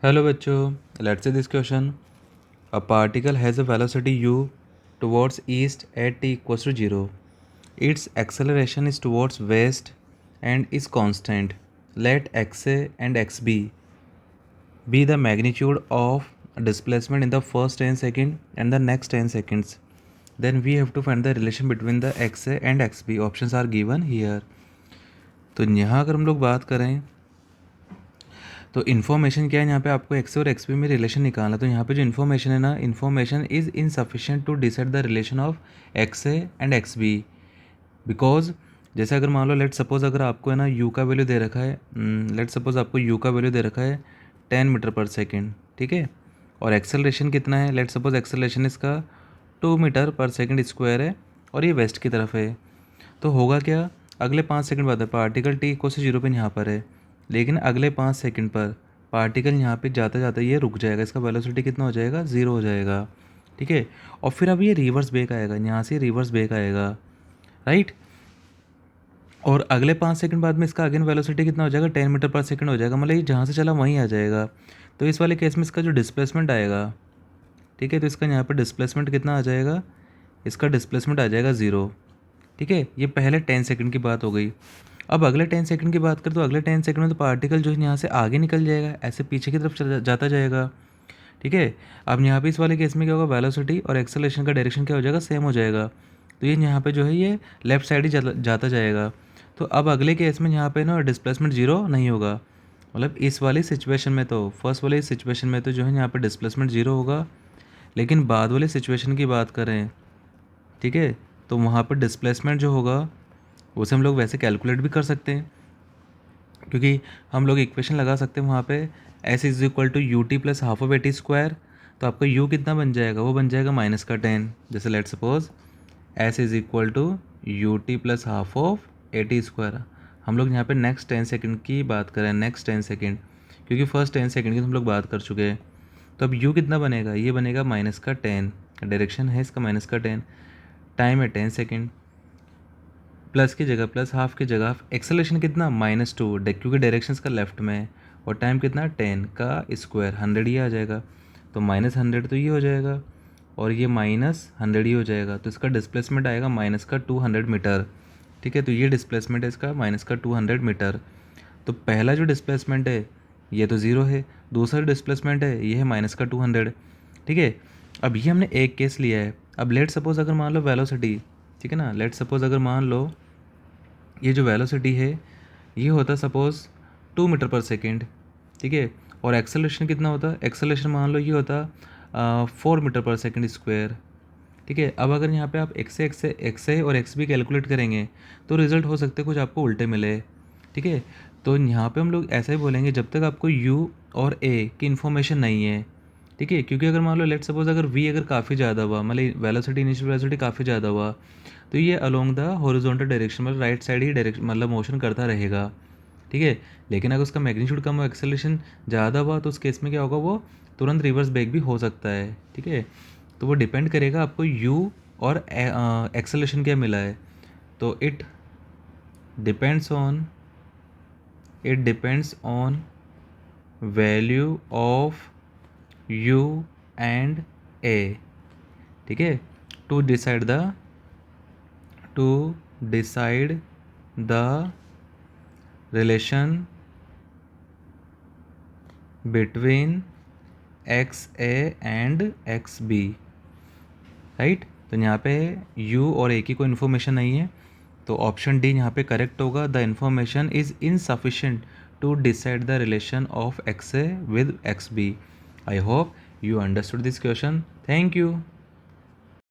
Hello bachcho, let's say this question. A particle has a velocity u towards east at t equals to 0. Its acceleration is towards west and is constant. Let xa and xb be the magnitude of displacement in the first 10 seconds and the next 10 seconds. Then we have to find the relation between the xa and xb. Options are given here. तो यहाँ अगर हम लोग बात करें तो information क्या है, यहाँ पे आपको एक्स और एक्स पी में रिलेशन निकालना। तो यहाँ पे जो इन्फॉर्मेशन है ना, information is insufficient to decide the relation of X A and X B. Because जैसे अगर मान लो लेट सपोज अगर आपको है ना यू का वैल्यू दे रखा है, लेट सपोज आपको यू का वैल्यू दे रखा है 10 मीटर पर सेकेंड, ठीक है, और एक्सेलरेशन कितना है, लेट सपोज एक्सेलरेशन इसका 2 मीटर पर सेकेंड स्क्वायर है और ये वेस्ट की तरफ है। तो होगा क्या, अगले 5 सेकंड बाद पार्टिकल टी इक्वल से 0 पे यहाँ पर है, लेकिन अगले 5 सेकंड पर पार्टिकल यहाँ पे जाता जाता ये रुक जाएगा, इसका वेलोसिटी कितना हो जाएगा, 0 हो जाएगा, ठीक है। और फिर अब ये रिवर्स बैक आएगा, यहाँ से रिवर्स बैक आएगा, राइट। और अगले 5 सेकंड बाद में इसका अगेन वेलोसिटी कितना हो जाएगा, 10 मीटर पर सेकंड हो जाएगा, मतलब ये जहाँ से चला वहीं आ जाएगा। तो इस वाले केस में इसका जो डिस्प्लेसमेंट आएगा, ठीक है, तो इसका यहाँ पर डिस्प्लेसमेंट कितना आ जाएगा, इसका डिस्प्लेसमेंट आ जाएगा 0, ठीक है। ये पहले 10 सेकंड की बात हो गई। अब अगले 10 सेकंड की बात करें तो अगले 10 सेकंड में तो पार्टिकल जो है यहाँ से आगे निकल जाएगा, ऐसे पीछे की तरफ जाता जाएगा, ठीक है। अब यहाँ पे इस वाले केस में क्या होगा, वेलोसिटी और एक्सेलरेशन का डायरेक्शन क्या हो जाएगा, सेम हो जाएगा। तो ये यहाँ पे जो है ये लेफ्ट साइड ही जाता जाएगा। तो अब अगले केस में यहाँ पे ना डिस्प्लेसमेंट 0 नहीं होगा, मतलब इस वाली सिचुएशन में तो फर्स्ट वाली सिचुएशन में तो जो है यहाँ पे डिस्प्लेसमेंट 0 होगा, लेकिन बाद वाली सिचुएशन की बात करें, ठीक है, तो वहाँ पर डिस्प्लेसमेंट जो होगा उसे हम लोग वैसे कैलकुलेट भी कर सकते हैं, क्योंकि हम लोग इक्वेशन लगा सकते हैं वहाँ पे S is equal to U T plus half of A T square. तो आपका यू कितना बन जाएगा, वो बन जाएगा माइनस का 10। जैसे let suppose S is equal to U T plus half of A T square. हम लोग यहाँ पे नेक्स्ट 10 सेकंड की बात करें, नेक्स्ट 10 सेकंड, क्योंकि फर्स्ट 10 सेकंड की तो हम लोग बात कर चुके हैं। तो अब यू कितना बनेगा, ये बनेगा माइनस का 10, डायरेक्शन है इसका माइनस का 10, टाइम है 10 सेकेंड, प्लस की जगह प्लस, हाफ की जगह हाफ, एक्सेलरेशन कितना -2 क्योंकि डायरेक्शन का लेफ्ट में है, और टाइम कितना 10 का स्क्वायर 100 ही आ जाएगा। तो -100 तो ये हो जाएगा और ये -100 ही हो जाएगा। तो इसका डिस्प्लेसमेंट आएगा माइनस का 200 मीटर, ठीक है। तो ये डिस्प्लेसमेंट है इसका माइनस का 200 मीटर। तो पहला जो डिस्प्लेसमेंट है ये तो 0 है, दूसरा डिस्प्लेसमेंट है ये है माइनस का 200, ठीक है। अब ये हमने एक केस लिया है। अब लेट सपोज अगर मान लो वेलोसिटी, ठीक है ना, लेट सपोज अगर मान लो ये जो वेलोसिटी है ये होता सपोज 2 मीटर पर सेकेंड, ठीक है, और एक्सेलरेशन कितना होता, एक्सेलरेशन मान लो ये होता 4 मीटर पर सेकेंड स्क्वायर, ठीक है। अब अगर यहाँ पे आप एक्स ए और एक्स बी कैलकुलेट करेंगे तो रिजल्ट हो सकते कुछ आपको उल्टे मिले, ठीक है। तो यहाँ पे हम लोग ऐसा ही बोलेंगे जब तक आपको यू और ए की इन्फॉर्मेशन नहीं है, ठीक है, क्योंकि अगर मान लो लेट सपोज अगर वी अगर काफ़ी ज़्यादा हुआ, मतलब वेलोसिटी इनिशियल वेलोसिटी काफ़ी ज़्यादा हुआ, तो ये अलोंग द हॉरिजॉन्टल डायरेक्शन मतलब राइट साइड ही डायरेक्शन मतलब मोशन करता रहेगा, ठीक है। लेकिन अगर उसका मैग्नीट्यूड कम हो, एक्सेलरेशन ज़्यादा हुआ, तो उस केस में क्या होगा, वो तुरंत रिवर्स बैक भी हो सकता है, ठीक है। तो वो डिपेंड करेगा आपको यू और एक्सेलरेशन क्या मिला है। तो it depends on value of U and A, ठीक है, to decide the relation between X A and X B, right. तो यहाँ पे यू और ए की कोई इन्फॉर्मेशन नहीं है, तो ऑप्शन डी यहाँ पे करेक्ट होगा। The information is insufficient to decide the relation of X A with X B. I hope you understood this question. Thank you.